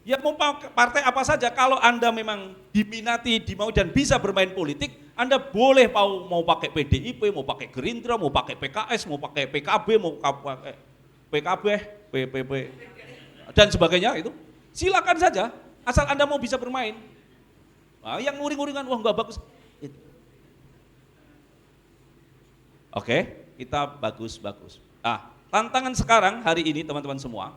Ya mau partai apa saja, kalau Anda memang diminati, dimau dan bisa bermain politik, Anda boleh mau pakai PDIP, mau pakai Gerindra, mau pakai PKS, mau pakai PKB, mau pakai PKB, PPP, dan sebagainya itu. Silakan saja, asal Anda mau bisa bermain. Nah, yang nguring-nguringan, wah nggak bagus. Oke, kita bagus-bagus. Ah, tantangan sekarang hari ini teman-teman semua,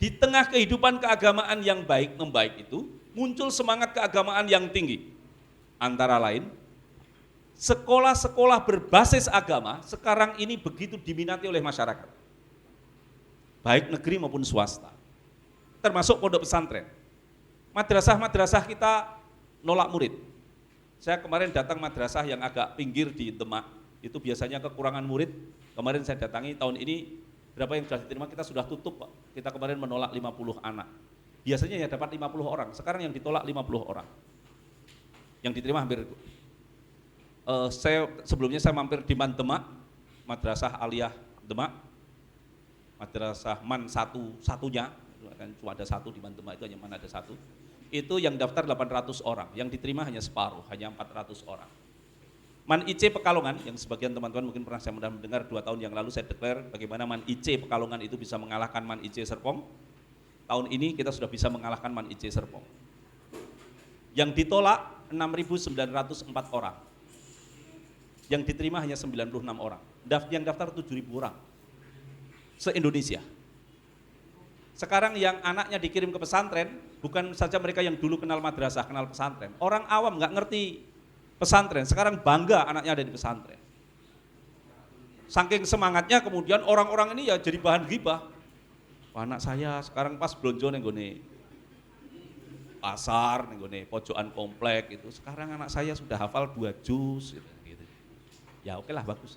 di tengah kehidupan keagamaan yang baik membaik itu, muncul semangat keagamaan yang tinggi. Antara lain, sekolah-sekolah berbasis agama sekarang ini begitu diminati oleh masyarakat. Baik negeri maupun swasta. Termasuk pondok pesantren. Madrasah-madrasah kita nolak murid. Saya kemarin datang madrasah yang agak pinggir di Demak, itu biasanya kekurangan murid. Kemarin saya datangi, tahun ini berapa yang sudah diterima, kita sudah tutup Pak. Kita kemarin menolak 50 anak. Biasanya ya dapat 50 orang, sekarang yang ditolak 50 orang. Yang diterima hampir. Sebelumnya saya mampir di Man Demak, Madrasah Aliyah Demak, Madrasah Man satunya, kan cuma ada satu di Man Demak, itu hanya Man ada satu. Itu yang daftar 800 orang, yang diterima hanya separuh, hanya 400 orang. Man IC Pekalongan, yang sebagian teman-teman mungkin pernah saya mendengar 2 tahun yang lalu saya declare bagaimana Man IC Pekalongan itu bisa mengalahkan Man IC Serpong. Tahun ini kita sudah bisa mengalahkan Man IC Serpong. Yang ditolak 6.904 orang. Yang diterima hanya 96 orang. Yang daftar 7.000 orang. Se-Indonesia. Sekarang yang anaknya dikirim ke pesantren, bukan saja mereka yang dulu kenal madrasah, kenal pesantren. Orang awam nggak ngerti pesantren, sekarang bangga anaknya ada di pesantren. Saking semangatnya kemudian orang-orang ini ya jadi bahan ghibah. Anak saya sekarang pas blonjo nenggone pasar, nenggone pojokan komplek itu. Sekarang anak saya sudah hafal 2 juz gitu. Ya oke lah, bagus.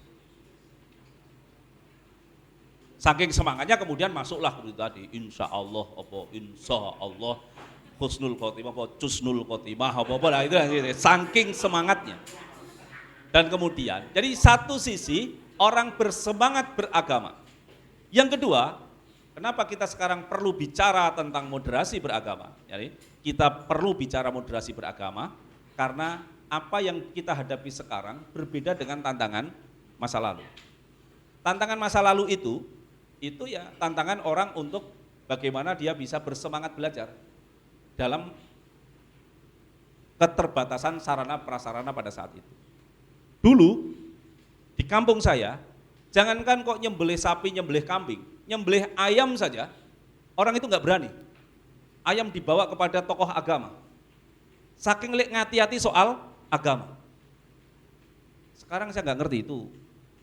Saking semangatnya kemudian masuklah itu tadi, insya Allah, husnul khotimah, cusnul khotimah, lah itu saking semangatnya. Dan kemudian, jadi satu sisi orang bersemangat beragama. Yang kedua, kenapa kita sekarang perlu bicara tentang moderasi beragama? Jadi kita perlu bicara moderasi beragama karena apa yang kita hadapi sekarang berbeda dengan tantangan masa lalu. Tantangan masa lalu itu ya tantangan orang untuk bagaimana dia bisa bersemangat belajar dalam keterbatasan sarana prasarana pada saat itu. Dulu di kampung saya, jangankan kok nyembelih sapi, nyembelih kambing, nyembelih ayam saja, orang itu nggak berani. Ayam dibawa kepada tokoh agama. Saking ngati-hati soal agama. Sekarang saya nggak ngerti itu,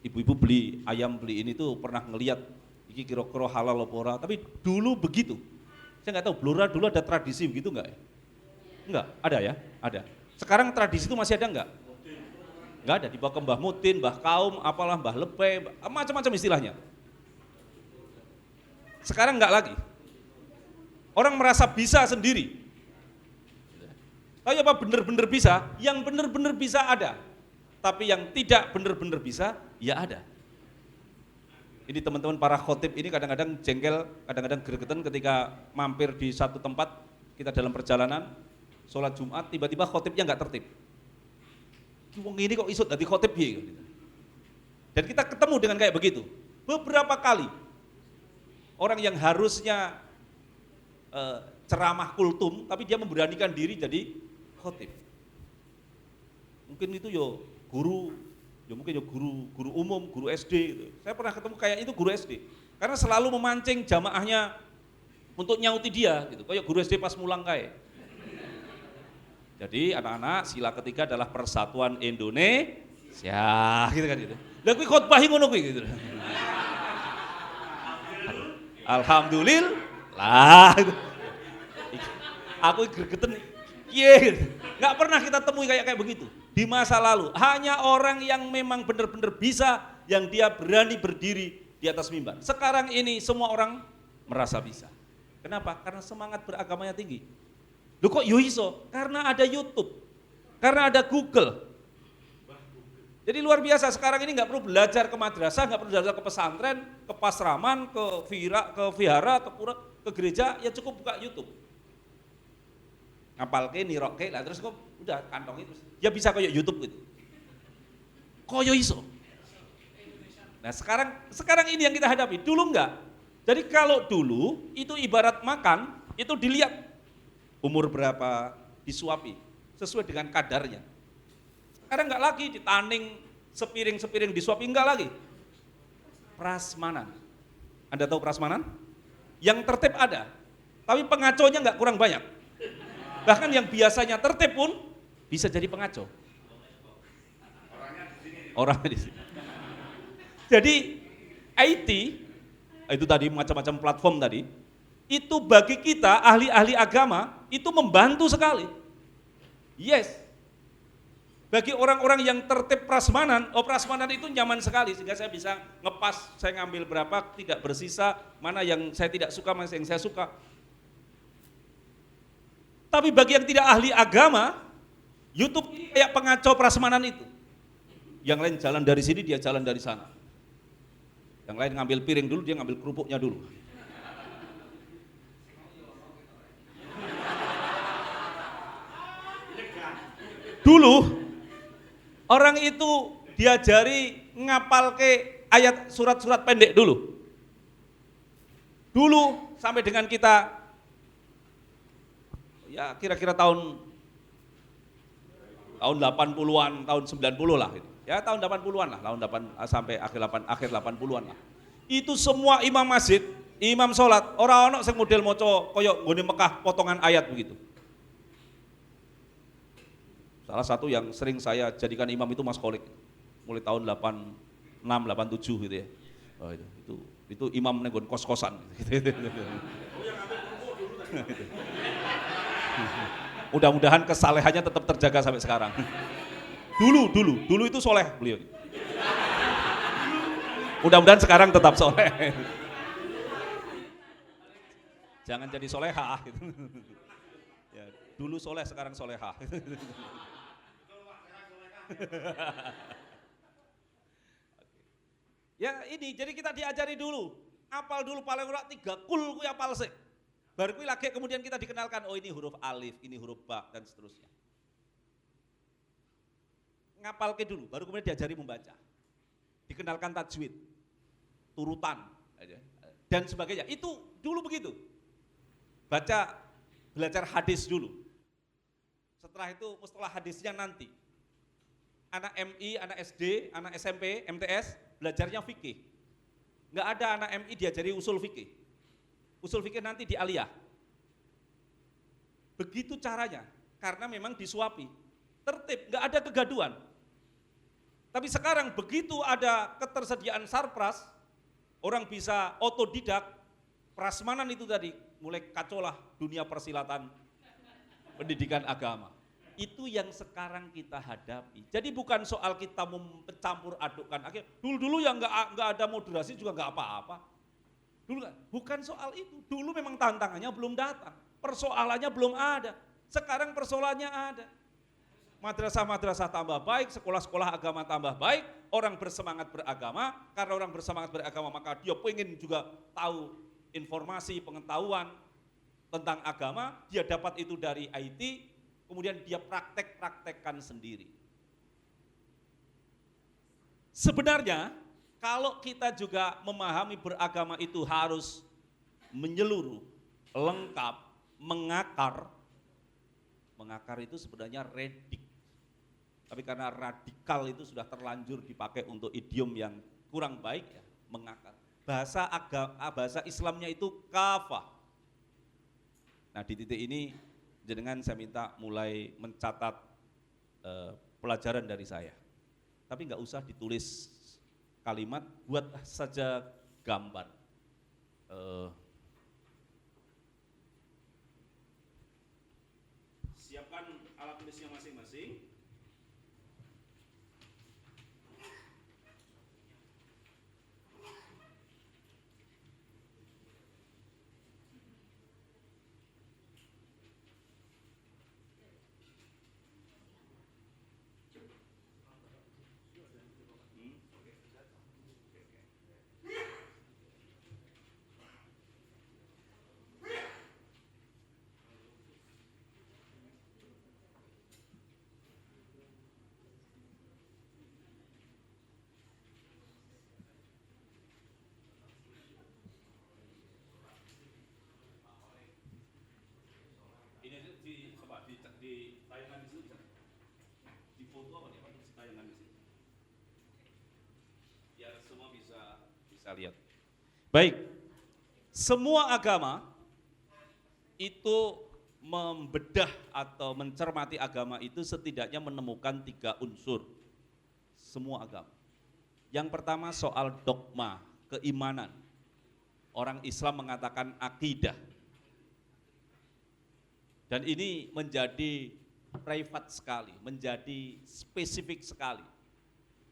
ibu-ibu beli ayam, beli ini tuh pernah ngelihat iki kira-kira halal apa ora, tapi dulu begitu. Saya nggak tahu, Blora dulu ada tradisi begitu nggak ya? Enggak, ada ya? Ada. Sekarang tradisi itu masih ada nggak? Nggak ada, dibawa ke Mbah Mutin, Mbah Kaum, apalah Mbah Lepe, macam-macam istilahnya. Sekarang nggak lagi. Orang merasa bisa sendiri. Tapi apa benar-benar bisa? Yang benar-benar bisa ada. Tapi yang tidak benar-benar bisa, ya ada. Ini teman-teman para khotib ini kadang-kadang jengkel, kadang-kadang gregetan ketika mampir di satu tempat, kita dalam perjalanan, sholat Jumat, tiba-tiba khotibnya nggak tertib. Wong ini kok isut dari khotib ya? Dan kita ketemu dengan kayak begitu. Beberapa kali, orang yang harusnya ceramah kultum, tapi dia memberanikan diri jadi khotib. Mungkin itu yo guru, ya mungkin ya guru umum, guru SD gitu. Saya pernah ketemu kayak itu guru SD. Karena selalu memancing jamaahnya untuk nyauti dia gitu. Kayak guru SD pas mulang kayak. Jadi anak-anak sila ketiga adalah persatuan Indonesia gitu kan gitu. Lah kuwi khotbah ngono kuwi gitu. Alhamdulillah. Aku gregeten piye gitu. Enggak pernah kita temui kayak begitu di masa lalu. Hanya orang yang memang benar-benar bisa, yang dia berani berdiri di atas mimbar. Sekarang ini semua orang merasa bisa. Kenapa? Karena semangat beragamanya tinggi. Loh kok yo iso? Karena ada YouTube. Karena ada Google. Jadi luar biasa, sekarang ini nggak perlu belajar ke madrasah, nggak perlu belajar ke pesantren, ke pasraman, ke vihara, ke pura, ke gereja, ya cukup buka YouTube. ngapalke, nirokke, lah terus kok udah kantongi terus. Ya bisa kayak YouTube gitu. Koyo iso. Nah sekarang ini yang kita hadapi, dulu enggak. Jadi kalau dulu itu ibarat makan, itu dilihat umur berapa, disuapi, sesuai dengan kadarnya. Sekarang enggak lagi ditanding sepiring-sepiring disuapi, enggak lagi. Prasmanan. Anda tahu prasmanan? Yang tertib ada, tapi pengaconya enggak kurang banyak. Bahkan yang biasanya tertib pun bisa jadi pengaco. Orangnya di sini. Jadi IT, itu tadi macam-macam platform tadi, itu bagi kita ahli-ahli agama, itu membantu sekali. Yes. Bagi orang-orang yang tertib prasmanan, prasmanan itu nyaman sekali, sehingga saya bisa ngepas, saya ngambil berapa, tidak bersisa, mana yang saya tidak suka, mana yang saya suka. Tapi bagi yang tidak ahli agama, YouTube ini kayak pengacau prasmanan itu. Yang lain jalan dari sini, dia jalan dari sana. Yang lain ngambil piring dulu, dia ngambil kerupuknya dulu. Dulu, orang itu diajari ngapalke ayat surat-surat pendek dulu. Dulu sampai dengan kita, ya kira-kira tahun 80-an, tahun 90 lah gitu. Ya tahun 80-an lah, tahun 8 sampai akhir 80-an lah. Itu semua imam masjid, imam sholat, orang-orang sing model moco koyok nggone Mekah potongan ayat begitu. Salah satu yang sering saya jadikan imam itu Mas Kolik, mulai tahun 86, 87 gitu ya. Oh, itu imam nenggon kos-kosan. Mudah-mudahan kesalehannya tetap terjaga sampai sekarang. Dulu itu soleh beliau. Mudah-mudahan sekarang tetap soleh. Jangan jadi soleha. Ya, dulu soleh, sekarang soleha. Ya ini, jadi kita diajari dulu. Apal dulu paling ora 3 kul kuwi apal sik. Baru kuwi lagi kemudian kita dikenalkan, oh ini huruf alif, ini huruf ba, dan seterusnya. Ngapalke dulu, baru kemudian diajari membaca. Dikenalkan tajwid, turutan, dan sebagainya. Itu dulu begitu. Belajar hadis dulu. Setelah itu mustalah hadisnya nanti. Anak MI, anak SD, anak SMP, MTS, belajarnya fikih. Enggak ada anak MI diajari usul fikih. Usul fikih nanti di aliyah. Begitu caranya, karena memang disuapi. Tertib, enggak ada kegaduhan. Tapi sekarang begitu ada ketersediaan sarpras, orang bisa otodidak, prasmanan itu tadi, mulai kacaulah dunia persilatan pendidikan agama. Itu yang sekarang kita hadapi. Jadi bukan soal kita mencampur adukkan. Dulu yang enggak ada moderasi juga enggak apa-apa. Dulu bukan soal itu. Dulu memang tantangannya belum datang, persoalannya belum ada. Sekarang persoalannya ada. Madrasah-madrasah tambah baik, sekolah-sekolah agama tambah baik, orang bersemangat beragama, karena orang bersemangat beragama maka dia pengen juga tahu informasi, pengetahuan tentang agama, dia dapat itu dari IT, kemudian dia praktekkan sendiri. Sebenarnya kalau kita juga memahami beragama itu harus menyeluruh, lengkap, mengakar itu sebenarnya redik. Tapi karena radikal itu sudah terlanjur dipakai untuk idiom yang kurang baik ya, mengakar. Bahasa Islamnya itu kafah. Nah di titik ini jenengan saya minta mulai mencatat pelajaran dari saya. Tapi nggak usah ditulis kalimat, buat saja gambar. Siapkan alat tulisnya masing-masing. di tayangan di sini bisa. Di foto apa nih? Apa di tayangan di sini? Ya semua bisa lihat. Baik, semua agama itu membedah atau mencermati agama itu setidaknya menemukan 3 unsur. Semua agama. Yang pertama soal dogma, keimanan. Orang Islam mengatakan akidah. Dan ini menjadi private sekali, menjadi spesifik sekali.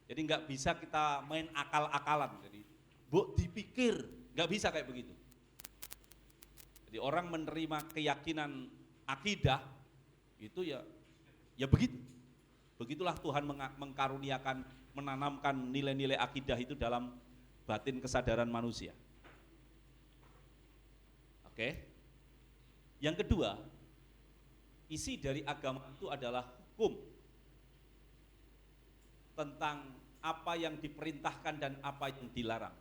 Jadi nggak bisa kita main akal-akalan. Jadi, bu dipikir, nggak bisa kayak begitu. Jadi orang menerima keyakinan akidah itu ya begitu. Begitulah Tuhan mengkaruniakan, menanamkan nilai-nilai akidah itu dalam batin kesadaran manusia. Oke. Yang kedua, isi dari agama itu adalah hukum tentang apa yang diperintahkan dan apa yang dilarang.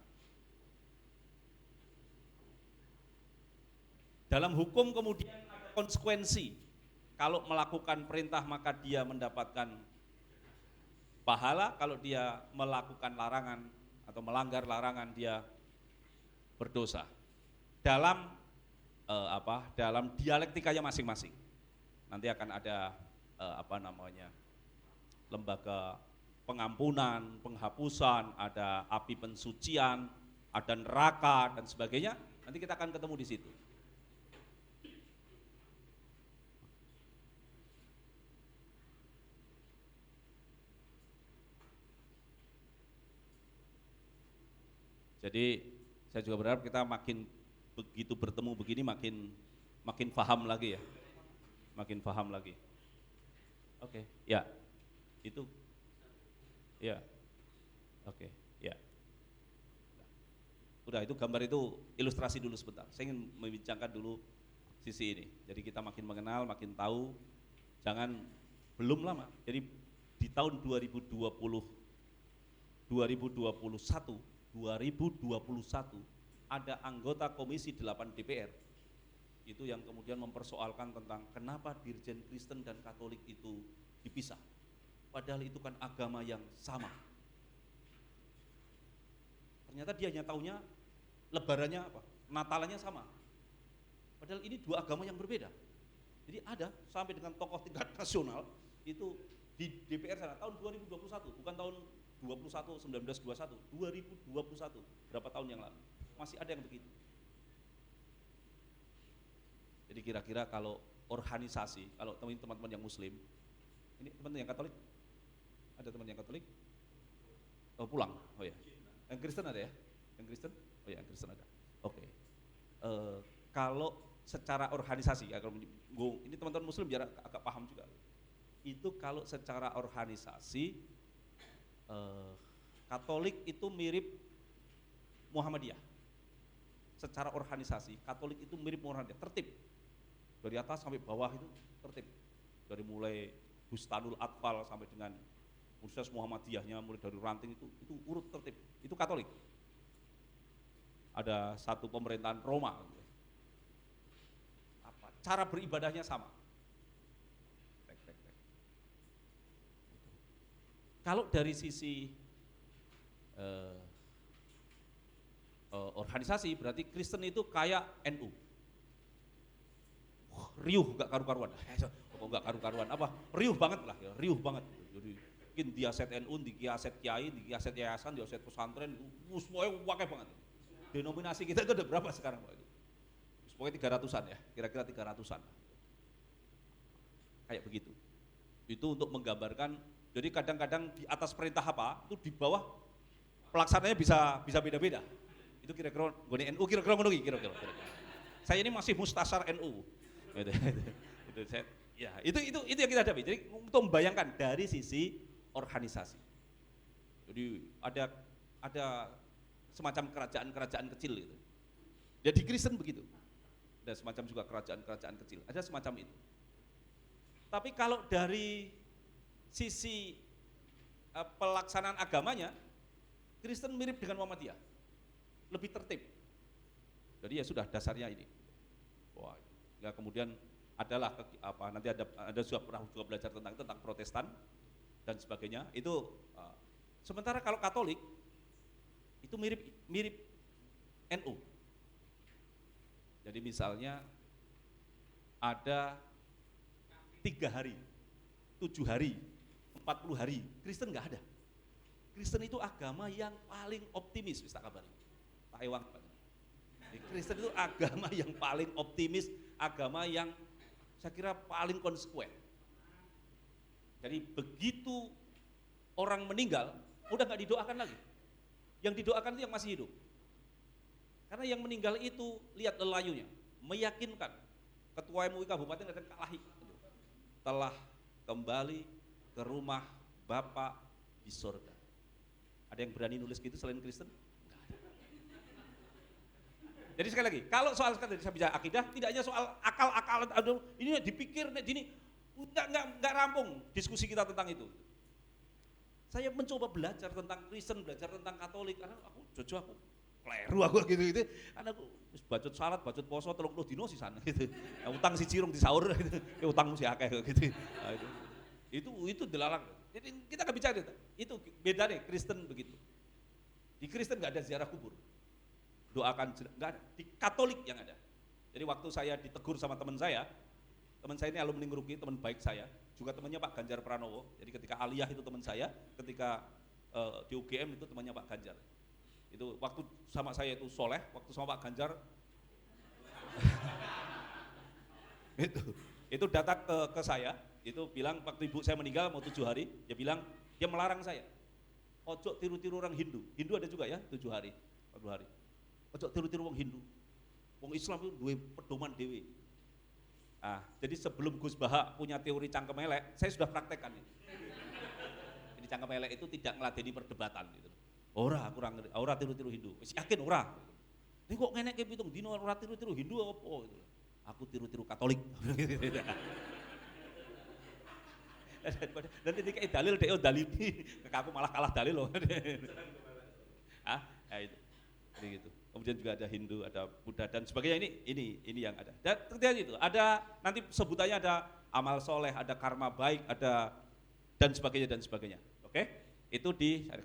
Dalam hukum kemudian ada konsekuensi. Kalau melakukan perintah maka dia mendapatkan pahala, kalau dia melakukan larangan atau melanggar larangan dia berdosa. Dalam dalam dialektikanya masing-masing. Nanti akan ada lembaga pengampunan, penghapusan, ada api pensucian, ada neraka dan sebagainya. Nanti kita akan ketemu di situ. Jadi saya juga berharap kita makin begitu bertemu begini makin paham lagi ya. Makin paham lagi. Oke, ya. Itu ya. Oke, ya. Udah itu gambar itu ilustrasi dulu sebentar. Saya ingin membincangkan dulu sisi ini. Jadi kita makin mengenal, makin tahu. Jangan belum lama. Jadi di tahun 2021 ada anggota Komisi 8 DPR itu yang kemudian mempersoalkan tentang kenapa Dirjen Kristen dan Katolik itu dipisah, padahal itu kan agama yang sama. Ternyata dia hanya taunya lebarannya apa, Natalannya sama, padahal ini 2 agama yang berbeda. Jadi ada sampai dengan tokoh tingkat nasional itu di DPR sana tahun 2021, bukan tahun 2021, 2021, berapa tahun yang lalu, masih ada yang begitu. Jadi kira-kira kalau organisasi, kalau teman-teman yang muslim, ini teman yang Katolik, ada teman yang Katolik? Oh pulang, oh ya. Yang Kristen ada ya? Yang Kristen? Oh ya, yang Kristen ada. Oke. Kalau secara organisasi, ya, kalau ini teman-teman muslim biar agak paham juga. Itu kalau secara organisasi, Katolik itu mirip Muhammadiyah. Secara organisasi, Katolik itu mirip Muhammadiyah, tertib. Dari atas sampai bawah itu tertib. Dari mulai Bustanul Atfal sampai dengan Universitas Muhammadiyahnya, mulai dari ranting itu urut tertib. Itu Katolik. Ada satu pemerintahan Roma. Cara beribadahnya sama. Kalau dari sisi organisasi berarti Kristen itu kayak NU. Riuh gak karu-karuan. Gak karu-karuan apa? Riuh banget lah ya, riuh banget. Jadi mungkin di aset NU, di aset kiai, di aset yayasan, di aset pesantren, semuanya wakai banget. Denominasi kita itu ada berapa sekarang Pak? Pokoknya 300-an ya, kira-kira 300-an. Kayak begitu. Itu untuk menggambarkan, jadi kadang-kadang di atas perintah apa, itu di bawah pelaksananya bisa beda-beda. Itu kira-kira gone NU kira-kira ngono iki kira-kira. Saya ini masih mustasar NU. Itu yang kita hadapi. Jadi untuk membayangkan dari sisi organisasi. Jadi ada semacam kerajaan-kerajaan kecil gitu. Jadi Kristen begitu. Ada semacam juga kerajaan-kerajaan kecil. Ada semacam itu. Tapi kalau dari sisi pelaksanaan agamanya, Kristen mirip dengan Muhammadiyah, lebih tertib. Jadi ya sudah dasarnya ini. Wah, ya kemudian adalah nanti ada juga pernah juga belajar tentang Protestan dan sebagainya. Itu sementara kalau Katolik itu mirip NU. Jadi misalnya ada 3 hari, 7 hari, 40 hari, Kristen nggak ada. Kristen itu agama yang paling optimis, bisa kabarin. Pak Ewang. Kristen itu agama yang paling optimis, agama yang saya kira paling konsekuen. Jadi begitu orang meninggal, udah nggak didoakan lagi. Yang didoakan itu yang masih hidup. Karena yang meninggal itu lihat lelayunya, meyakinkan ketua MUI kabupaten akan kalahi. Telah kembali ke rumah Bapak di surga. Ada yang berani nulis gitu selain Kristen? Enggak ada. Jadi sekali lagi, kalau soal saya bicara akidah, tidak hanya soal akal-akalan, ini dipikir, ini enggak rampung diskusi kita tentang itu. Saya mencoba belajar tentang Kristen, belajar tentang Katolik, karena aku kleru aku gitu. Karena aku bacot salat, bacot poso 30 dino sisan gitu. Utang si cirung di sahur gitu. Utang si akeh gitu. Nah, itu dilarang. Jadi kita enggak bicara itu beda deh Kristen begitu. Di Kristen enggak ada ziarah kubur. Doakan enggak ada. Di Katolik yang ada. Jadi waktu saya ditegur sama teman saya ini alumni Ngeruki, teman baik saya, juga temannya Pak Ganjar Pranowo. Jadi ketika aliyah itu teman saya, ketika di UGM itu temannya Pak Ganjar. Itu waktu sama saya itu soleh, waktu sama Pak Ganjar itu datang ke saya, itu bilang waktu ibu saya meninggal mau 7 hari, dia melarang saya. Ojo tiru-tiru orang Hindu. Hindu ada juga ya 7 hari, 40 hari. Ojo tiru-tiru orang Hindu. Wong Islam itu duwe pedoman dewe. Jadi sebelum Gus Baha punya teori cangkem elek, saya sudah praktekkan ini. Jadi cangkem elek itu tidak ngeladeni perdebatan gitu. Ora tiru-tiru Hindu. Wis yakin ora. Ini kok ngenek ke pitung dino ora tiru-tiru Hindu apa gitu. Aku tiru-tiru Katolik. Dan ketika dalil dia dalili, aku malah kalah dalil loh. Itu. Jadi gitu. Kemudian juga ada Hindu, ada Buddha dan sebagainya, ini yang ada. Dan terjadi itu, ada nanti sebutannya ada amal soleh, ada karma baik, ada dan sebagainya. Oke? Itu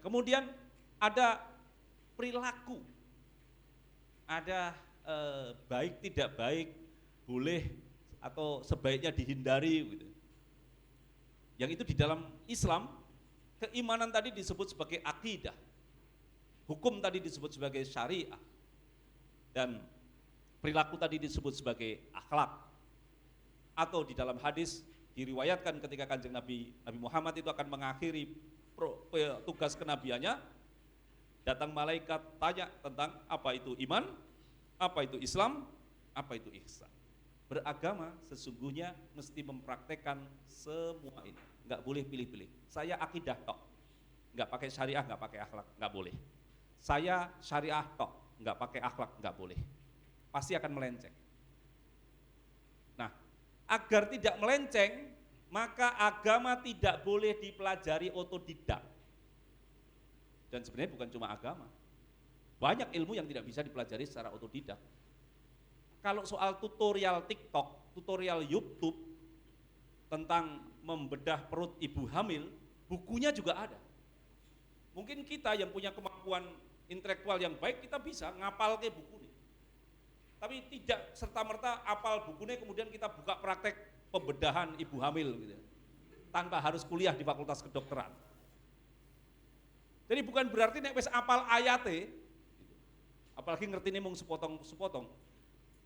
kemudian ada perilaku. Ada baik tidak baik, boleh atau sebaiknya dihindari gitu. Yang itu di dalam Islam, keimanan tadi disebut sebagai akidah. Hukum tadi disebut sebagai syariah. Dan perilaku tadi disebut sebagai akhlak. Atau di dalam hadis diriwayatkan ketika Kanjeng Nabi Muhammad itu akan mengakhiri tugas kenabiannya, datang malaikat tanya tentang apa itu iman, apa itu Islam, apa itu ihsan. Beragama sesungguhnya mesti mempraktekkan semua ini, nggak boleh pilih-pilih. Saya akidah tok, nggak pakai syariah, nggak pakai akhlak, nggak boleh. Saya syariah tok, nggak pakai akhlak, nggak boleh. Pasti akan melenceng. Nah, agar tidak melenceng, maka agama tidak boleh dipelajari otodidak. Dan sebenarnya bukan cuma agama, banyak ilmu yang tidak bisa dipelajari secara otodidak. Kalau soal tutorial TikTok, tutorial YouTube tentang membedah perut ibu hamil, bukunya juga ada. Mungkin kita yang punya kemampuan intelektual yang baik, kita bisa ngapal ke buku ini. Tapi tidak serta-merta apal bukunya kemudian kita buka praktek pembedahan ibu hamil gitu. Tanpa harus kuliah di Fakultas Kedokteran. Jadi bukan berarti nek wis apal ayate, apalagi ngerti nih mung sepotong-sepotong.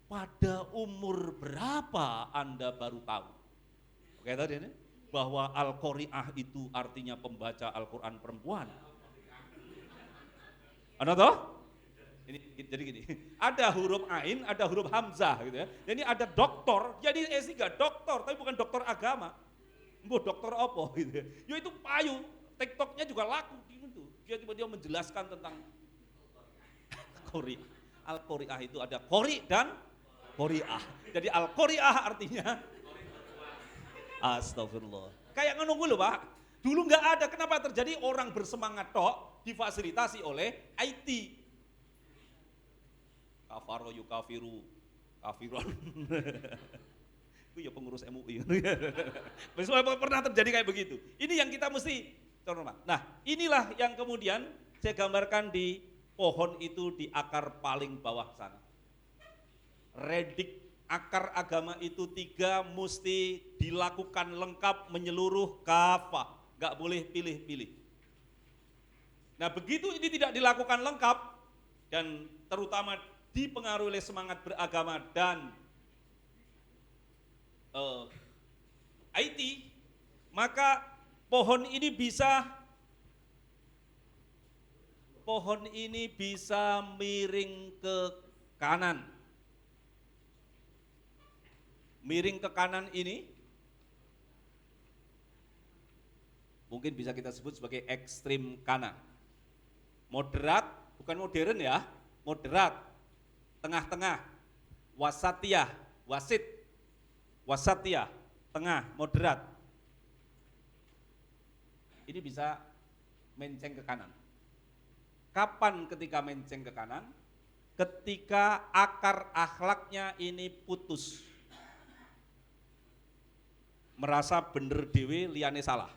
Pada umur berapa Anda baru tahu? Oke tadi ini bahwa Al-Qari'ah itu artinya pembaca Al-Qur'an perempuan. Anda tahu? Ini jadi gini, ada huruf ain, ada huruf hamzah gitu ya. Jadi ada doktor, jadi S3 doktor, tapi bukan doktor agama. Mbah doktor apa gitu ya. Ya itu payu, TikToknya juga laku gitu. Dia tiba-tiba menjelaskan tentang Qari'ah. Al-Qari'ah itu ada qari dan Qari'ah. Jadi Al-Qari'ah artinya astagfirullah. Kayak ngenunggu loh Pak. Dulu nggak ada, kenapa terjadi orang bersemangat tok difasilitasi oleh IT. Kafaro yukafiru kafiron. Iku ya pengurus MUI. Pernah terjadi kayak begitu. Ini yang kita mesti hormat. Nah, inilah yang kemudian saya gambarkan di pohon itu di akar paling bawah sana. Redik akar agama itu 3 mesti dilakukan lengkap menyeluruh kafah, nggak boleh pilih-pilih. Nah, begitu ini tidak dilakukan lengkap dan terutama dipengaruhi oleh semangat beragama dan IT, maka pohon ini bisa miring ke kanan. Miring ke kanan ini mungkin bisa kita sebut sebagai ekstrim kanan. Moderat, bukan modern ya, moderat, tengah-tengah, wasatiyah, wasatiyah, tengah, moderat. Ini bisa menceng ke kanan. Kapan ketika menceng ke kanan? Ketika akar akhlaknya ini putus. Merasa bener dewe liyane salah.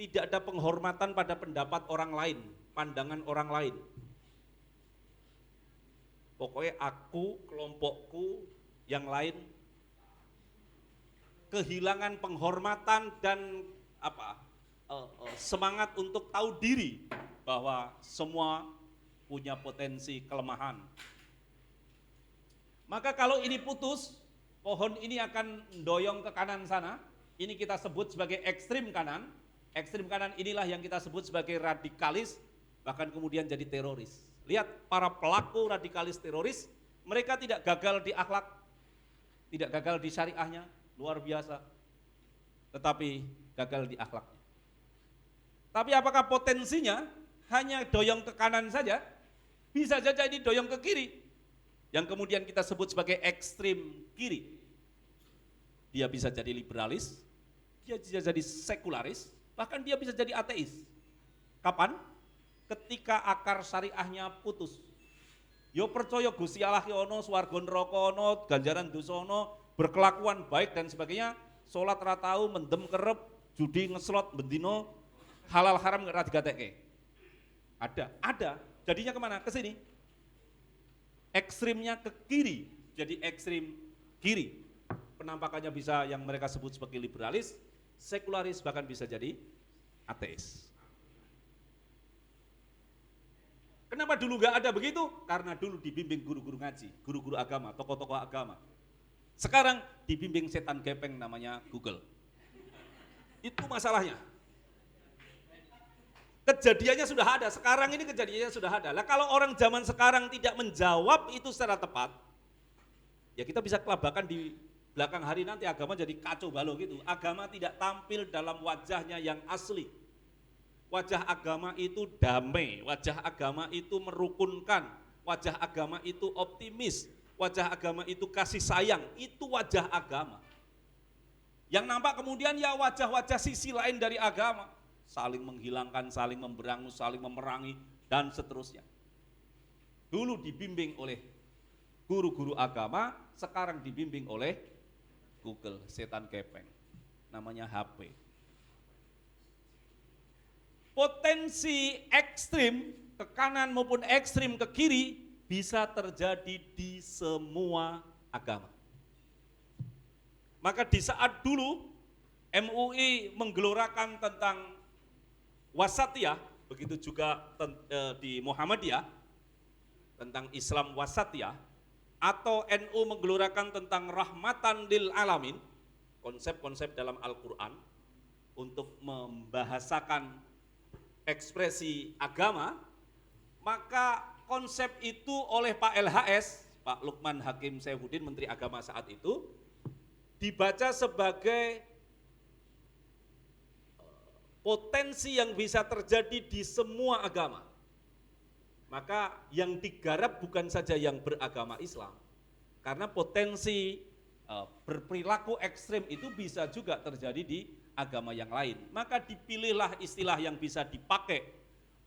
Tidak ada penghormatan pada pendapat orang lain, pandangan orang lain. Pokoknya aku, kelompokku, yang lain kehilangan penghormatan dan semangat untuk tahu diri bahwa semua punya potensi kelemahan. Maka kalau ini putus, pohon ini akan doyong ke kanan sana. Ini kita sebut sebagai ekstrim kanan. Ekstrim kanan inilah yang kita sebut sebagai radikalis, bahkan kemudian jadi teroris. Lihat para pelaku radikalis teroris, mereka tidak gagal di akhlak, tidak gagal di syariahnya, luar biasa. Tetapi gagal di akhlaknya. Tapi apakah potensinya hanya doyong ke kanan saja? Bisa saja ini doyong ke kiri. Yang kemudian kita sebut sebagai ekstrim kiri. Dia bisa jadi liberalis, dia bisa jadi sekularis, bahkan dia bisa jadi ateis. Kapan? Ketika akar syariahnya putus. Yo percaya Gusti Allah ki ono, swarga neraka ono, ganjaran dosa ono, berkelakuan baik dan sebagainya, salat ra tau, mendem kerep, judi ngeslot bendino, halal haram ora digatekke. Ada. Jadinya kemana? Ke sini. Ekstrimnya ke kiri, jadi ekstrim kiri. Penampakannya bisa yang mereka sebut sebagai liberalis, sekularis, bahkan bisa jadi ateis. Kenapa dulu gak ada begitu? Karena dulu dibimbing guru-guru ngaji, guru-guru agama, tokoh-tokoh agama. Sekarang dibimbing setan gepeng namanya Google. Itu masalahnya. Kejadiannya sudah ada, sekarang ini kejadiannya sudah ada. Lah kalau orang zaman sekarang tidak menjawab itu secara tepat, ya kita bisa kelabakan di belakang hari nanti agama jadi kacau balau gitu. Agama tidak tampil dalam wajahnya yang asli. Wajah agama itu damai, wajah agama itu merukunkan, wajah agama itu optimis, wajah agama itu kasih sayang, itu wajah agama. Yang nampak kemudian ya wajah-wajah sisi lain dari agama, saling menghilangkan, saling memberangus, saling memerangi, dan seterusnya. Dulu dibimbing oleh guru-guru agama, sekarang dibimbing oleh Google, setan kepeng, namanya HP. Potensi ekstrim ke kanan maupun ekstrim ke kiri bisa terjadi di semua agama. Maka di saat dulu MUI menggelorakan tentang wasatiyah, begitu juga di Muhammadiyah tentang Islam wasatiyah, atau NU menggelorakan tentang rahmatan lil alamin, konsep-konsep dalam Al-Quran untuk membahasakan ekspresi agama, maka konsep itu oleh Pak LHS, Pak Lukman Hakim Saifuddin, Menteri Agama saat itu, dibaca sebagai potensi yang bisa terjadi di semua agama. Maka yang digarap bukan saja yang beragama Islam, karena potensi berperilaku ekstrim itu bisa juga terjadi di agama yang lain. Maka dipilihlah istilah yang bisa dipakai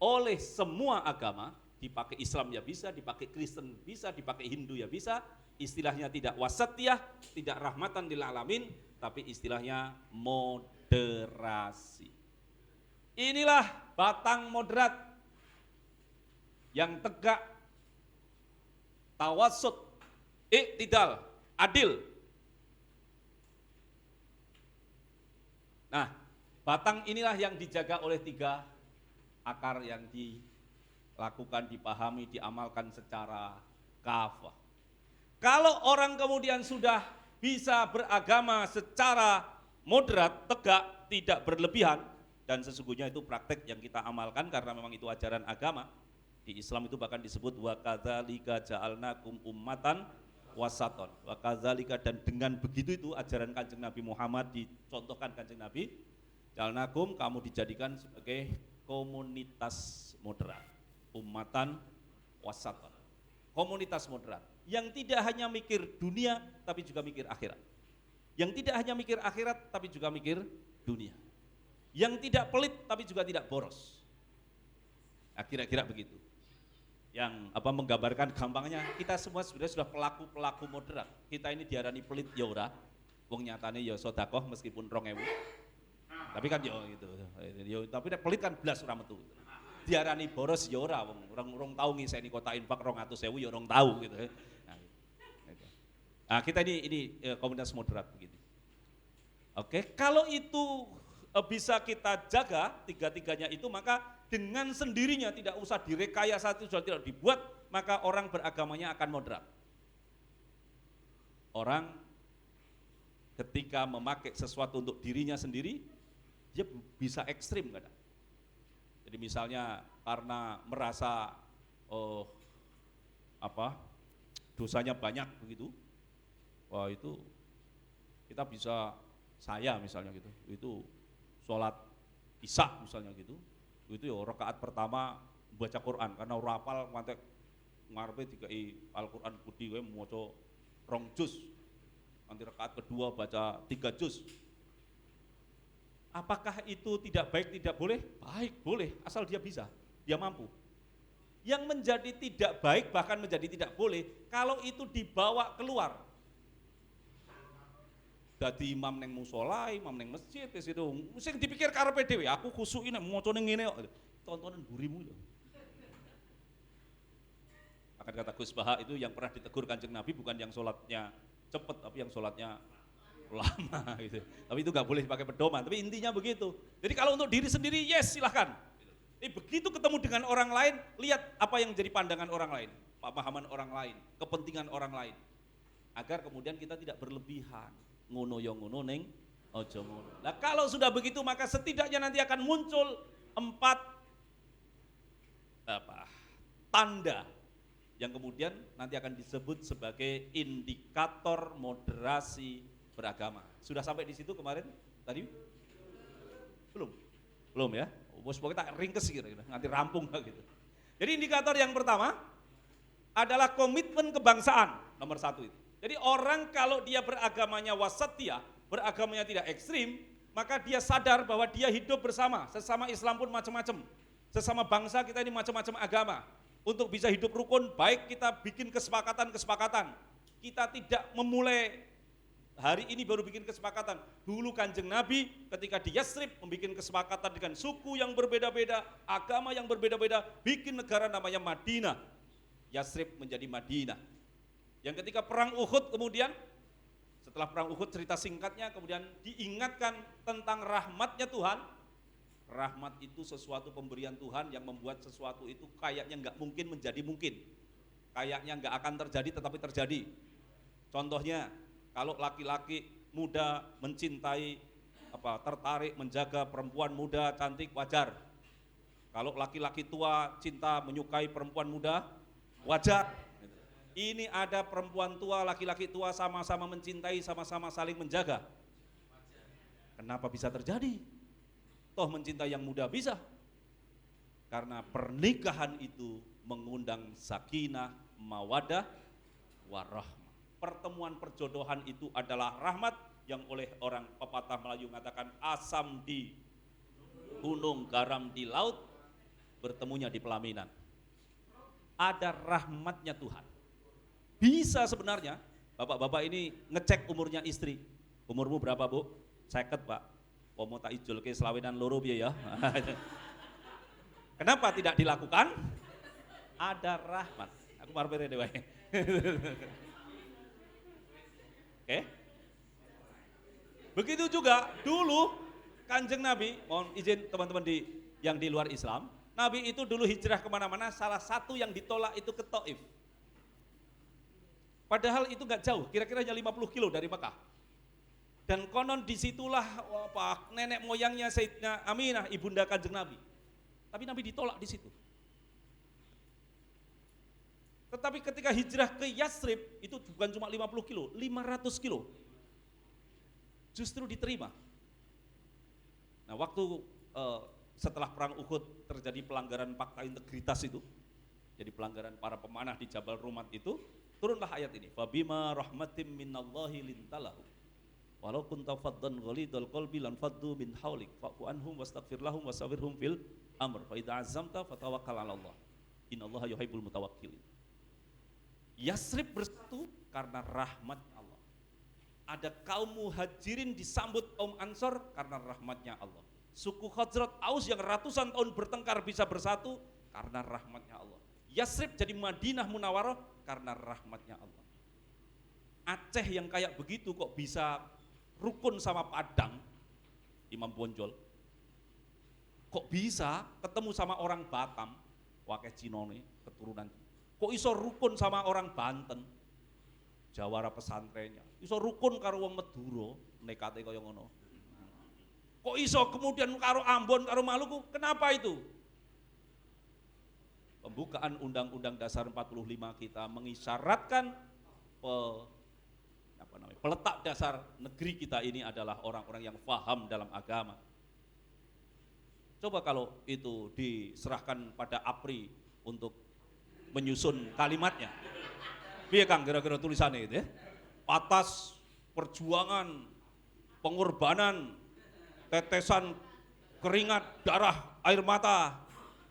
oleh semua agama, dipakai Islam ya bisa, dipakai Kristen bisa, dipakai Hindu ya bisa, istilahnya tidak wasatiyah, tidak rahmatan lil alamin, tapi istilahnya moderasi. Inilah batang moderat yang tegak, tawassut, iktidal, adil. Nah, batang inilah yang dijaga oleh 3 akar yang dilakukan, dipahami, diamalkan secara kafah. Kalau orang kemudian sudah bisa beragama secara moderat, tegak, tidak berlebihan, dan sesungguhnya itu praktek yang kita amalkan karena memang itu ajaran agama. Di Islam itu bahkan disebut wa kadzalika ja'alnakum ummatan wasaton. Wa kadzalika, dan dengan begitu itu ajaran Kanjeng Nabi Muhammad dicontohkan Kanjeng Nabi, ja'alnakum, kamu dijadikan sebagai komunitas moderat, ummatan wasaton. Komunitas moderat yang tidak hanya mikir dunia tapi juga mikir akhirat. Yang tidak hanya mikir akhirat tapi juga mikir dunia. Yang tidak pelit tapi juga tidak boros. Nah, kira-kira begitu. Yang menggambarkan gampangnya, kita semua sebenarnya sudah pelaku-pelaku moderat. Kita ini diarani pelit ya ora, wong nyatane ya sedekah meskipun 2.000. Tapi kan ya gitu. Ya, tapi pelit kan blas ora metu. Diarani boros ya ora, wong orang tahu ngiseni kota infak 200.000 ya orang tahu gitu. Nah, kita ini komunitas moderat begitu. Oke, kalau itu bisa kita jaga 3-3-nya itu, maka dengan sendirinya tidak usah direkayasa, sudah tidak dibuat, maka orang beragamanya akan moderat. Orang ketika memakai sesuatu untuk dirinya sendiri, dia bisa ekstrim kadang. Jadi misalnya karena merasa dosanya banyak begitu, wah itu kita bisa, saya misalnya gitu, itu sholat isya misalnya gitu, itu ya rakaat pertama baca Quran karena ora hafal ngantek ngarepe dikai Al-Qur'an budi kowe maca 2 juz. Nanti rakaat kedua baca 3 juz. Apakah itu tidak baik, tidak boleh? Baik, boleh, asal dia bisa, dia mampu. Yang menjadi tidak baik, bahkan menjadi tidak boleh, kalau itu dibawa keluar. Dadi imam neng musola, imam neng masjid, itu sing dipikir karepe dhewe, aku khusyuk nek maca ning ngene kok. Tontonan burimu lho. Akan kata Gus Baha itu yang pernah ditegur Kanjeng Nabi bukan yang sholatnya cepet, tapi yang sholatnya lama gitu. Tapi itu nggak boleh pakai pedoman. Tapi intinya begitu. Jadi kalau untuk diri sendiri, yes silahkan. Begitu ketemu dengan orang lain, lihat apa yang jadi pandangan orang lain, pemahaman orang lain, kepentingan orang lain, agar kemudian kita tidak berlebihan. Ngono yo ngono neng ojo ngono. Nah kalau sudah begitu, maka setidaknya nanti akan muncul 4 tanda yang kemudian nanti akan disebut sebagai indikator moderasi beragama. Sudah sampai di situ kemarin tadi? Belum ya? Bos pokoknya tak ringkes gitu, nanti rampung gitu. Jadi indikator yang pertama adalah komitmen kebangsaan, nomor 1 itu. Jadi orang kalau dia beragamanya wasatiyah, beragamanya tidak ekstrim, maka dia sadar bahwa dia hidup bersama, sesama Islam pun macam-macam. Sesama bangsa kita ini macam-macam agama. Untuk bisa hidup rukun, baik kita bikin kesepakatan-kesepakatan. Kita tidak memulai hari ini baru bikin kesepakatan. Dulu Kanjeng Nabi ketika di Yatsrib membuat kesepakatan dengan suku yang berbeda-beda, agama yang berbeda-beda, bikin negara namanya Madinah. Yatsrib menjadi Madinah. Yang ketika perang Uhud kemudian, setelah perang Uhud cerita singkatnya kemudian diingatkan tentang rahmatnya Tuhan. Rahmat itu sesuatu pemberian Tuhan yang membuat sesuatu itu kayaknya nggak mungkin menjadi mungkin. Kayaknya nggak akan terjadi tetapi terjadi. Contohnya, kalau laki-laki muda mencintai, tertarik menjaga perempuan muda cantik, wajar. Kalau laki-laki tua cinta menyukai perempuan muda, wajar. Ini ada perempuan tua, laki-laki tua sama-sama mencintai, sama-sama saling menjaga. Kenapa bisa terjadi? Toh mencintai yang muda bisa. Karena pernikahan itu mengundang sakinah, mawadah, warahmah. Pertemuan perjodohan itu adalah rahmat yang oleh orang pepatah Melayu mengatakan asam di gunung, garam di laut, bertemunya di pelaminan. Ada rahmatnya Tuhan. Bisa sebenarnya, bapak-bapak ini ngecek umurnya istri. Umurmu berapa bu? 50 pak. Pomo tak ijol ke selawinan loro piye ya. Kenapa tidak dilakukan? Ada rahmat. Aku marpere dewe. Oke. Begitu juga dulu Kanjeng Nabi, mohon izin teman-teman yang di luar Islam, Nabi itu dulu hijrah kemana-mana, salah satu yang ditolak itu ke Taif. Padahal itu nggak jauh, kira-kira hanya 50 kilo dari Mekah. Dan konon disitulah nenek moyangnya Sayyidina Aminah, ibunda Kanjeng Nabi. Tapi Nabi ditolak di situ. Tetapi ketika hijrah ke Yasrib, itu bukan cuma 50 kilo, 500 kilo. Justru diterima. Nah waktu setelah perang Uhud terjadi pelanggaran fakta integritas itu, jadi pelanggaran para pemanah di Jabal Rumat itu, turunlah ayat ini. Fabima rahmatim minallahi lintalahu. Walau kunta faddan ghalidul qalbi lan faddu min haulik fa'fu anhum wastaghfir lahum wasawirhum fil amr fa idza azamta fatawakkal 'ala Allah. Innallaha yuhibbul mutawakkilin. Yasrib bersatu karena rahmat Allah. Ada kaum muhajirin disambut kaum ansor karena rahmatnya Allah. Suku Khazraj Aus yang ratusan tahun bertengkar bisa bersatu karena rahmatnya Allah. Yasrib jadi Madinah Munawarah karena rahmatnya Allah. Aceh yang kayak begitu kok bisa rukun sama Padang, Imam Bonjol. Kok bisa ketemu sama orang Batam, wakil Cinone, keturunan. Kok iso rukun sama orang Banten, Jawara pesantrennya. Iso rukun karo wong Madura, nekate kaya ngono. Kok iso kemudian karo Ambon, karo Maluku, kenapa itu? Pembukaan Undang-Undang Dasar 45 kita mengisyaratkan peletak dasar negeri kita ini adalah orang-orang yang paham dalam agama. Coba kalau itu diserahkan pada APRI untuk menyusun kalimatnya. Piye Kang kira-kira tulisannya itu ya? Atas perjuangan, pengorbanan, tetesan keringat, darah, air mata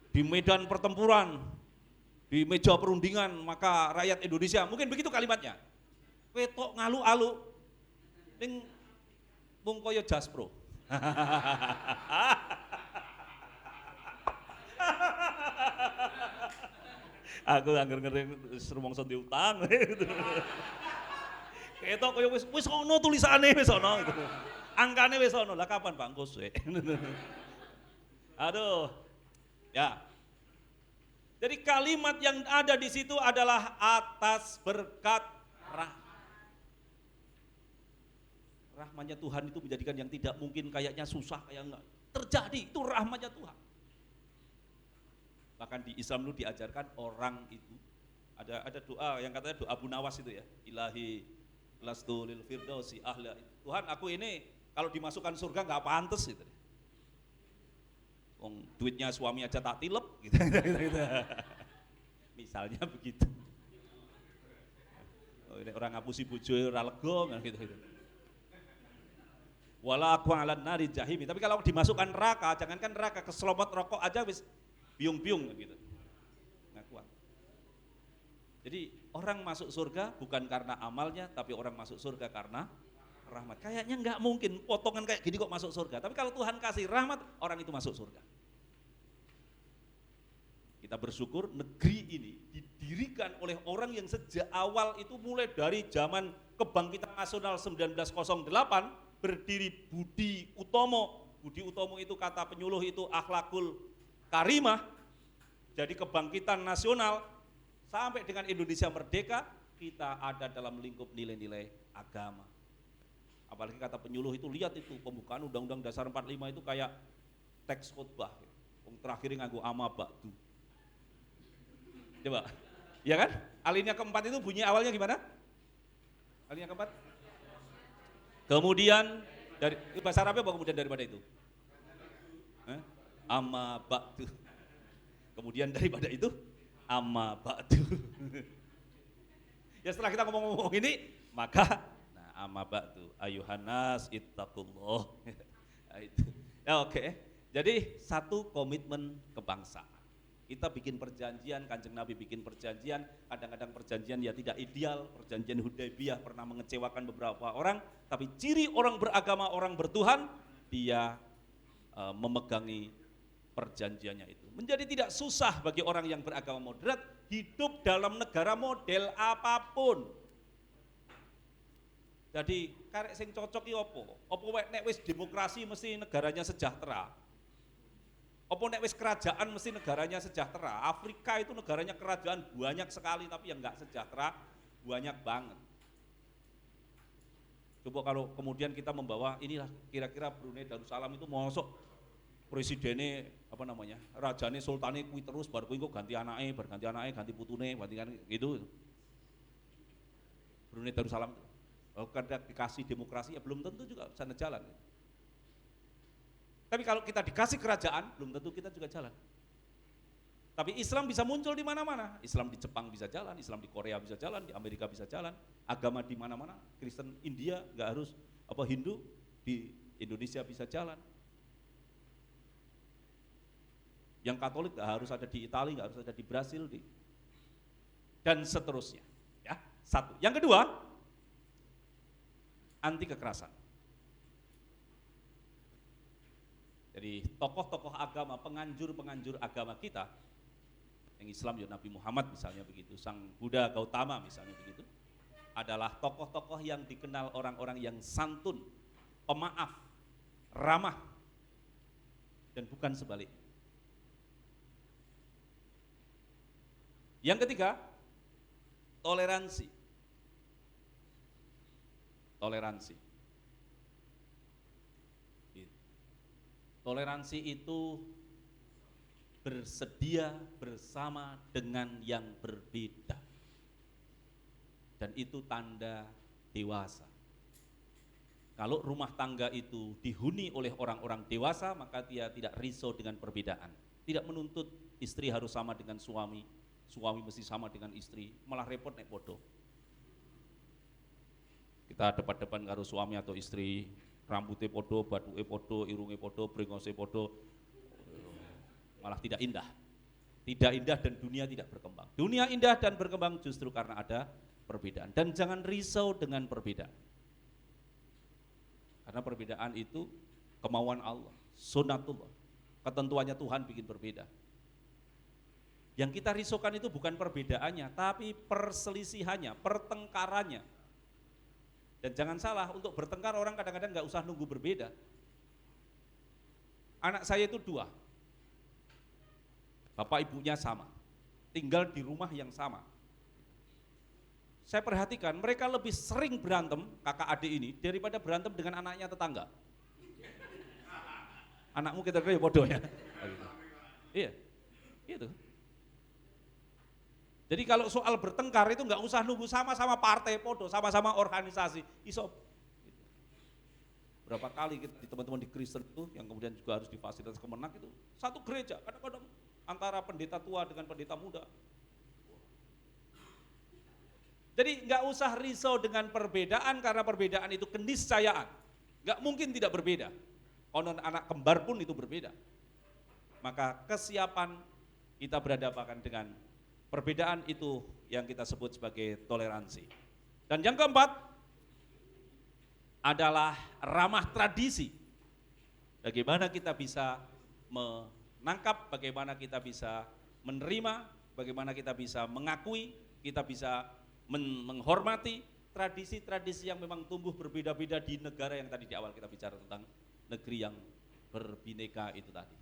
di medan pertempuran, di meja perundingan, maka rakyat Indonesia, mungkin begitu kalimatnya. Wetok ngalu-alu ning mung kaya Jaspro. Aku angger ngering rumangsa diutang. Ketok kaya wis ono tulisane wis ono gitu. Angkane wis ono. Lah kapan Pak engko suwe. Aduh. Ya. Jadi kalimat yang ada di situ adalah atas berkat rahmat. Rahmatnya Tuhan itu menjadikan yang tidak mungkin kayaknya susah, kayak enggak terjadi, itu rahmatnya Tuhan. Bahkan di Islam itu diajarkan orang itu ada doa yang katanya doa Abu Nawas itu ya, Ilahi lastu lil firdausi ahla. Tuhan aku ini kalau dimasukkan surga nggak pantas gitu. Wong duitnya suami aja tak tilep gitu. Misalnya begitu. Oh, ini orang ngapusi bojo ora lega gitu. Wala aku alan nari jahimi. Tapi kalau dimasukkan neraka, jangankan neraka, keselomot rokok aja wis biung-biung gitu. Nggak kuat. Jadi orang masuk surga bukan karena amalnya, tapi orang masuk surga karena rahmat. Kayaknya nggak mungkin potongan kayak gini kok masuk surga. Tapi kalau Tuhan kasih rahmat, orang itu masuk surga. Kita bersyukur negeri ini didirikan oleh orang yang sejak awal itu mulai dari zaman Kebangkitan Nasional 1908 berdiri Budi Utomo. Budi Utomo itu kata penyuluh itu akhlakul karimah. Jadi Kebangkitan Nasional sampai dengan Indonesia merdeka kita ada dalam lingkup nilai-nilai agama. Apalagi kata penyuluh itu lihat itu pembukaan Undang-Undang Dasar 45 itu kayak teks khotbah. Yang terakhir nganggo ama ba'du. Coba, ya kan? Alinea keempat itu bunyi awalnya gimana? Alinea keempat? Kemudian dari bahasa Arabnya apa kemudian daripada itu? Amma ba'du. Kemudian daripada itu amma ba'du. Ya setelah kita ngomong-ngomong ini, maka amma ba'du ayuhanas ittaqullah. Nah, itu. Ya oke. Jadi satu komitmen kebangsaan. Kita bikin perjanjian, Kanjeng Nabi bikin perjanjian, kadang-kadang perjanjian ya tidak ideal, perjanjian Hudaybiyah pernah mengecewakan beberapa orang, tapi ciri orang beragama, orang bertuhan, dia memegangi perjanjiannya itu. Menjadi tidak susah bagi orang yang beragama moderat hidup dalam negara model apapun. Jadi karek sing cocok iki opo? Opo nek wis demokrasi mesti negaranya sejahtera? Apa nek wis kerajaan mesti negaranya sejahtera? Afrika itu negaranya kerajaan banyak sekali tapi yang enggak sejahtera banyak banget. Coba kalau kemudian kita membawa inilah kira-kira Brunei Darussalam itu mosok presidennya apa namanya? Rajane sultane kuwi terus bar kuwi kok ganti anake, ganti putune, ganti kan gitu. Brunei Darussalam itu. Kalau dikasih demokrasi ya belum tentu juga sana jalan. Tapi kalau kita dikasih kerajaan, belum tentu kita juga jalan. Tapi Islam bisa muncul di mana-mana. Islam di Jepang bisa jalan, Islam di Korea bisa jalan, di Amerika bisa jalan. Agama di mana-mana, Kristen India nggak harus apa Hindu di Indonesia bisa jalan. Yang Katolik nggak harus ada di Italia, nggak harus ada di Brasil, dan seterusnya. Ya, satu. Yang kedua, anti kekerasan. Jadi tokoh-tokoh agama, penganjur-penganjur agama kita, yang Islam ya Nabi Muhammad misalnya begitu, Sang Buddha Gautama misalnya begitu, adalah tokoh-tokoh yang dikenal orang-orang yang santun, pemaaf, ramah, dan bukan sebaliknya. Yang ketiga, toleransi. Toleransi. Toleransi itu bersedia bersama dengan yang berbeda. Dan itu tanda dewasa. Kalau rumah tangga itu dihuni oleh orang-orang dewasa, maka dia tidak risau dengan perbedaan. Tidak menuntut istri harus sama dengan suami, suami mesti sama dengan istri, malah repot nek podo. Kita depan-depan karo suami atau istri, rambutnya podo, baduke podo, irunge podo, brengose podo, malah tidak indah. Tidak indah dan dunia tidak berkembang. Dunia indah dan berkembang justru karena ada perbedaan. Dan jangan risau dengan perbedaan. Karena perbedaan itu kemauan Allah, sunnatullah. Ketentuannya Tuhan bikin berbeda. Yang kita risaukan itu bukan perbedaannya, tapi perselisihannya, pertengkarannya. Dan jangan salah, untuk bertengkar orang kadang-kadang nggak usah nunggu berbeda. Anak saya itu 2, bapak ibunya sama, tinggal di rumah yang sama. Saya perhatikan mereka lebih sering berantem, kakak adik ini, daripada berantem dengan anaknya tetangga. Anakmu kita kira ya bodoh ya. Iya, gitu. Jadi kalau soal bertengkar itu nggak usah nunggu sama-sama partai podo, sama-sama organisasi, iso. Berapa kali di teman-teman di Kristen itu yang kemudian juga harus difasilitasi Kemenak itu satu gereja, kadang-kadang antara pendeta tua dengan pendeta muda. Jadi nggak usah risau dengan perbedaan karena perbedaan itu keniscayaan, nggak mungkin tidak berbeda. Konon anak kembar pun itu berbeda. Maka kesiapan kita berhadapan dengan perbedaan itu yang kita sebut sebagai toleransi. Dan yang keempat adalah ramah tradisi. Bagaimana kita bisa menangkap, bagaimana kita bisa menerima, bagaimana kita bisa mengakui, kita bisa menghormati tradisi-tradisi yang memang tumbuh berbeda-beda di negara yang tadi di awal kita bicara tentang negeri yang berbineka itu tadi.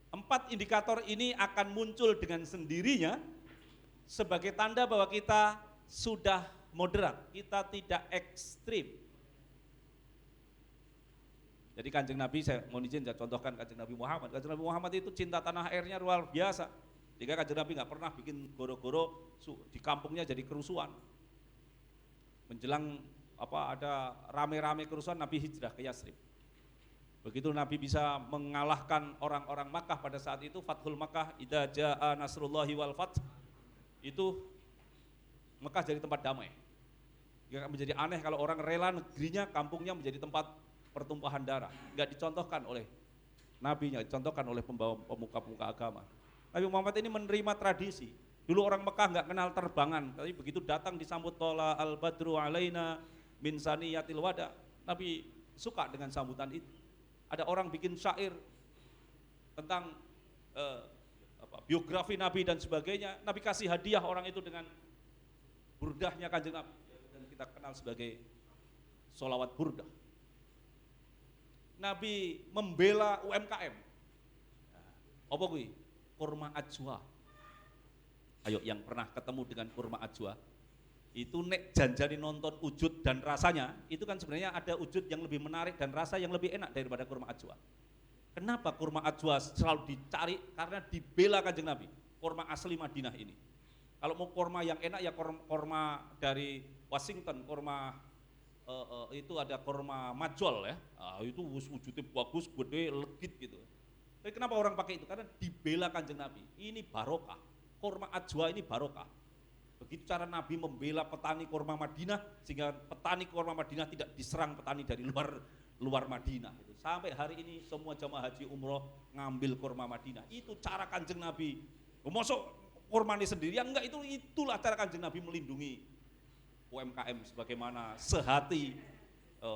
4 indikator ini akan muncul dengan sendirinya sebagai tanda bahwa kita sudah moderat, kita tidak ekstrim. Jadi Kanjeng Nabi, saya mau izin saya contohkan Kanjeng Nabi Muhammad. Kanjeng Nabi Muhammad itu cinta tanah airnya luar biasa. Jika Kanjeng Nabi nggak pernah bikin goro-goro di kampungnya jadi kerusuhan. Menjelang ada rame-rame kerusuhan, Nabi hijrah ke Yatsrib. Begitu Nabi bisa mengalahkan orang-orang Makkah pada saat itu, Fathul Makkah, idza jaa nasrullahi wal fath, itu Makkah jadi tempat damai. Gak menjadi aneh kalau orang rela negerinya, kampungnya menjadi tempat pertumpahan darah. Gak dicontohkan oleh nabinya dicontohkan oleh pemuka-pemuka agama. Nabi Muhammad ini menerima tradisi. Dulu orang Mekah nggak kenal terbangan, tapi begitu datang disambut tola al-badru alaina min saniyatil wada, Nabi suka dengan sambutan itu. Ada orang bikin syair tentang biografi Nabi dan sebagainya, Nabi kasih hadiah orang itu dengan burdahnya Kanjeng Nabi, dan kita kenal sebagai sholawat burdah. Nabi membela UMKM. Apa kuwi? Kurma ajwa. Ayo yang pernah ketemu dengan kurma ajwa, itu nek janjani nonton wujud dan rasanya, itu kan sebenarnya ada wujud yang lebih menarik dan rasa yang lebih enak daripada kurma ajwa. Kenapa kurma ajwa selalu dicari? Karena dibela Kanjeng Nabi, kurma asli Madinah ini. Kalau mau kurma yang enak ya kurma dari Washington, kurma itu ada kurma majol ya, itu wujudnya bagus, gede, legit gitu. Tapi kenapa orang pakai itu? Karena dibela Kanjeng Nabi, ini barokah, kurma ajwa ini barokah. Begitu cara Nabi membela petani kurma Madinah, sehingga petani kurma Madinah tidak diserang petani dari luar Madinah. Sampai hari ini semua jamaah haji umroh ngambil kurma Madinah. Itu cara Kanjeng Nabi. Masuk kurmanya sendiri, ya enggak, itulah cara Kanjeng Nabi melindungi UMKM sebagaimana sehati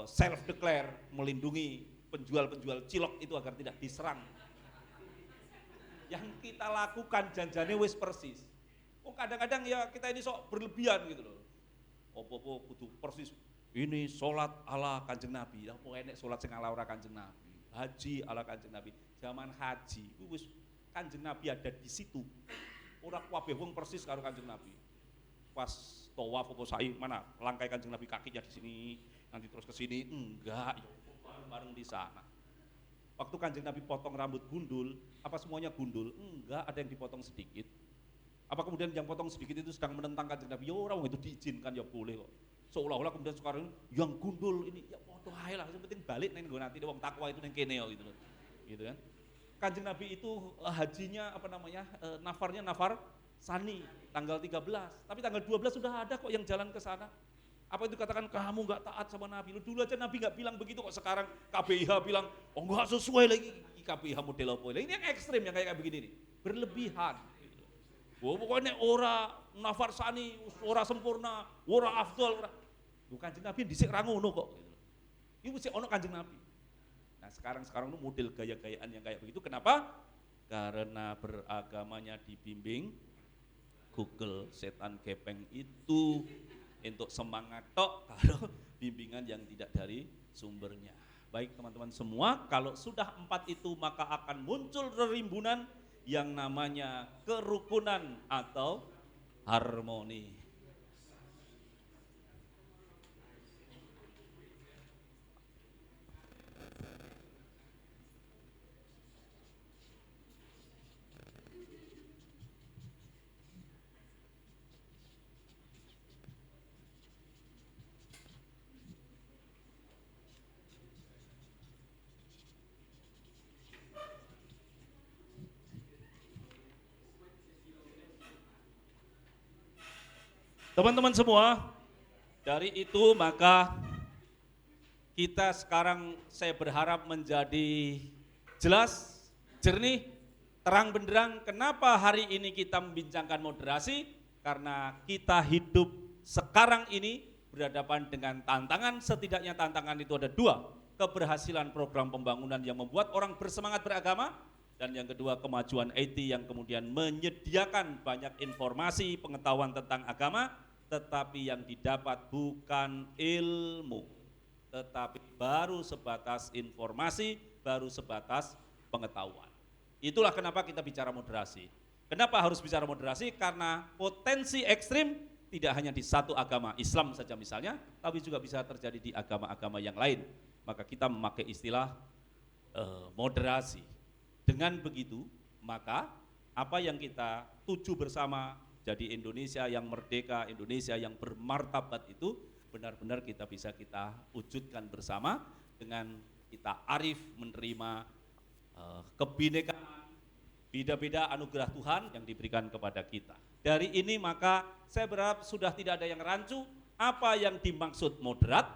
self declare melindungi penjual-penjual cilok itu agar tidak diserang. Yang kita lakukan janjane wis persis. Kadang-kadang ya kita ini sok berlebihan gitu loh. Opo-opo kudu persis. Ini sholat ala Kanjeng Nabi. Apa enek sholat sing ala ora Kanjeng Nabi. Haji ala Kanjeng Nabi. Zaman haji wis Kanjeng Nabi ada di situ. Ora kabeh wong persis karo Kanjeng Nabi. Pas tawaf apa sa'i mana langkai Kanjeng Nabi kakinya di sini, nanti terus ke sini, enggak, ya bareng-bareng di sana. Waktu Kanjeng Nabi potong rambut gundul, apa semuanya gundul? Enggak, ada yang dipotong sedikit. Apa kemudian yang potong sedikit itu sedang menentang Kanjeng Nabi? Ya orang itu diizinkan, ya boleh kok. Seolah-olah kemudian sekarang yang gundul ini ya podo ae lah, yang penting balik neng nanti wong takwa itu neng kene gitu loh. Gitu kan. Kanjeng Nabi itu hajinya nafarnya nafar Sani tanggal 13, tapi tanggal 12 sudah ada kok yang jalan ke sana. Apa itu katakan kamu nggak taat sama Nabi? Dulu aja Nabi nggak bilang begitu kok, sekarang KBIH bilang oh nggak sesuai lagi. KBIH model apa? Ini yang ekstrim yang kayak begini nih, berlebihan. Oh, pokoknya ora nafar Sani, ora sempurna, ora afdol. Bukan Kanjeng Nabi dhisik ra ngono kok. Ini mesti ono Kanjeng Nabi. Nah sekarang itu model gaya-gayaan yang kayak begitu. Kenapa? Karena beragamanya dibimbing Google, setan gepeng itu untuk semangat tok kalau bimbingan yang tidak dari sumbernya. Baik teman-teman semua, kalau sudah 4 itu maka akan muncul rimbunan yang namanya kerukunan atau harmoni. Teman-teman semua, dari itu maka kita sekarang saya berharap menjadi jelas, jernih, terang benderang. Kenapa hari ini kita membincangkan moderasi? Karena kita hidup sekarang ini berhadapan dengan tantangan, setidaknya tantangan itu ada 2. Keberhasilan program pembangunan yang membuat orang bersemangat beragama, dan yang kedua kemajuan IT yang kemudian menyediakan banyak informasi, pengetahuan tentang agama, tetapi yang didapat bukan ilmu, tetapi baru sebatas informasi, baru sebatas pengetahuan. Itulah kenapa kita bicara moderasi. Kenapa harus bicara moderasi? Karena potensi ekstrim tidak hanya di satu agama, Islam saja misalnya, tapi juga bisa terjadi di agama-agama yang lain. Maka kita memakai istilah moderasi. Dengan begitu, maka apa yang kita tuju bersama jadi Indonesia yang merdeka, Indonesia yang bermartabat itu benar-benar kita bisa kita wujudkan bersama dengan kita arif menerima kebinekaan, beda-beda anugerah Tuhan yang diberikan kepada kita. Dari ini maka saya berharap sudah tidak ada yang rancu apa yang dimaksud moderat,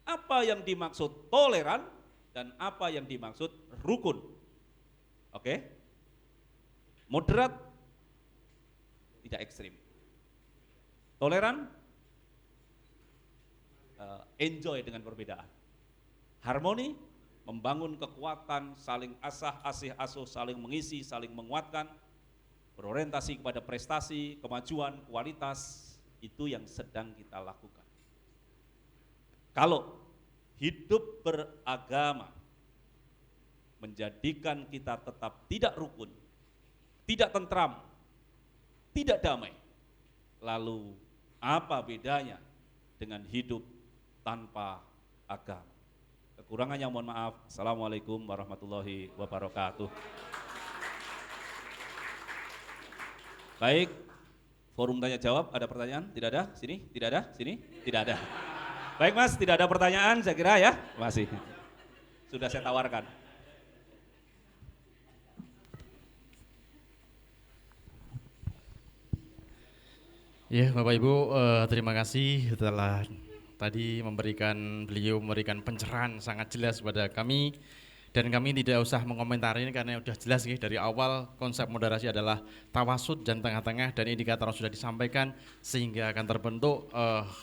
apa yang dimaksud toleran, dan apa yang dimaksud rukun. Oke? Moderat, tidak ekstrim. Toleran, enjoy dengan perbedaan. Harmoni, membangun kekuatan, saling asah, asih, asuh, saling mengisi, saling menguatkan, berorientasi kepada prestasi, kemajuan, kualitas, itu yang sedang kita lakukan. Kalau hidup beragama menjadikan kita tetap tidak rukun, tidak tentram, tidak damai, lalu apa bedanya dengan hidup tanpa agama? Kekurangannya mohon maaf. Assalamualaikum warahmatullahi wabarakatuh. Baik, forum tanya jawab, ada pertanyaan? Tidak ada? Sini? Tidak ada? Sini? Tidak ada. Baik Mas, tidak ada pertanyaan saya kira ya? Masih. Sudah saya tawarkan. Ya Bapak Ibu, terima kasih telah tadi beliau memberikan pencerahan sangat jelas kepada kami. Dan kami tidak usah mengomentari ini karena sudah jelas nih, dari awal konsep moderasi adalah tawasud dan tengah-tengah, dan indikator sudah disampaikan sehingga akan terbentuk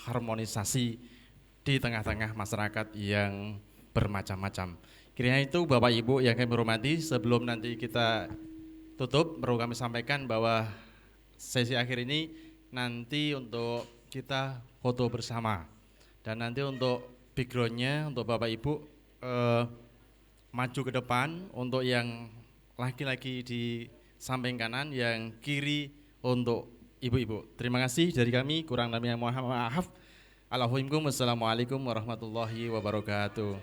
harmonisasi di tengah-tengah masyarakat yang bermacam-macam. Kiranya itu Bapak Ibu yang kami hormati, sebelum nanti kita tutup perlu kami sampaikan bahwa sesi akhir ini nanti untuk kita foto bersama, dan nanti untuk backgroundnya untuk Bapak Ibu maju ke depan, untuk yang laki-laki di samping kanan, yang kiri untuk ibu-ibu. Terima kasih dari kami, kurang lebihnya mohon maaf. Assalamualaikum warahmatullahi wabarakatuh.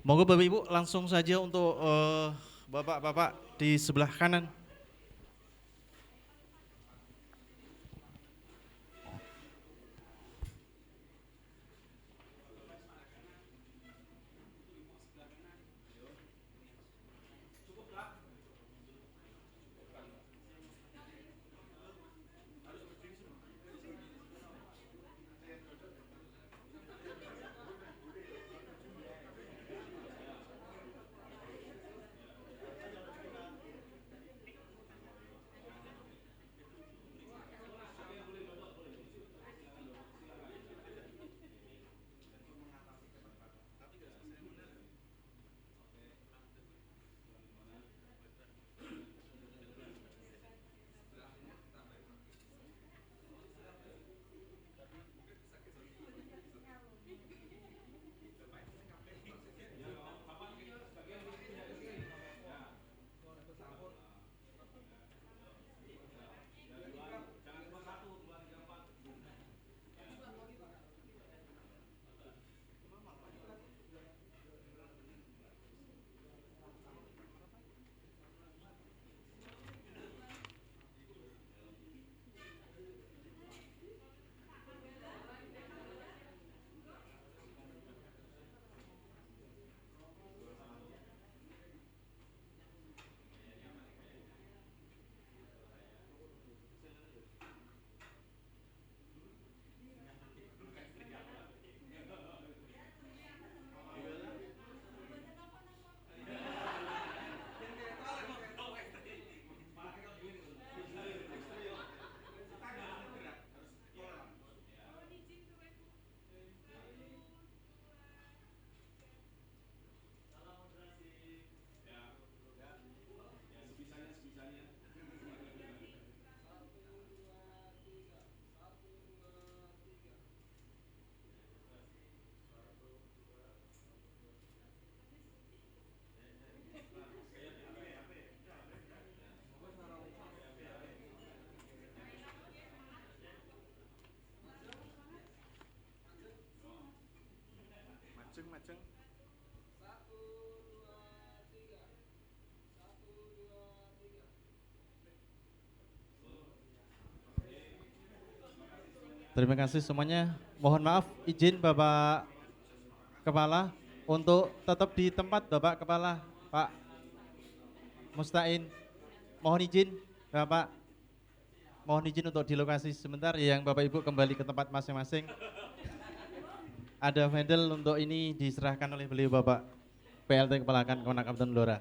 Monggo Bapak Ibu langsung saja untuk bapak-bapak di sebelah kanan. Majeng. Terima kasih semuanya. Mohon maaf, izin Bapak Kepala untuk tetap di tempat Bapak Kepala, Pak Mustain. Mohon izin Bapak, mohon izin untuk di lokasi sebentar, yang Bapak Ibu kembali ke tempat masing-masing. ada medal untuk ini diserahkan oleh beliau Bapak PLT Kepala Kemenang Kabupaten Blora.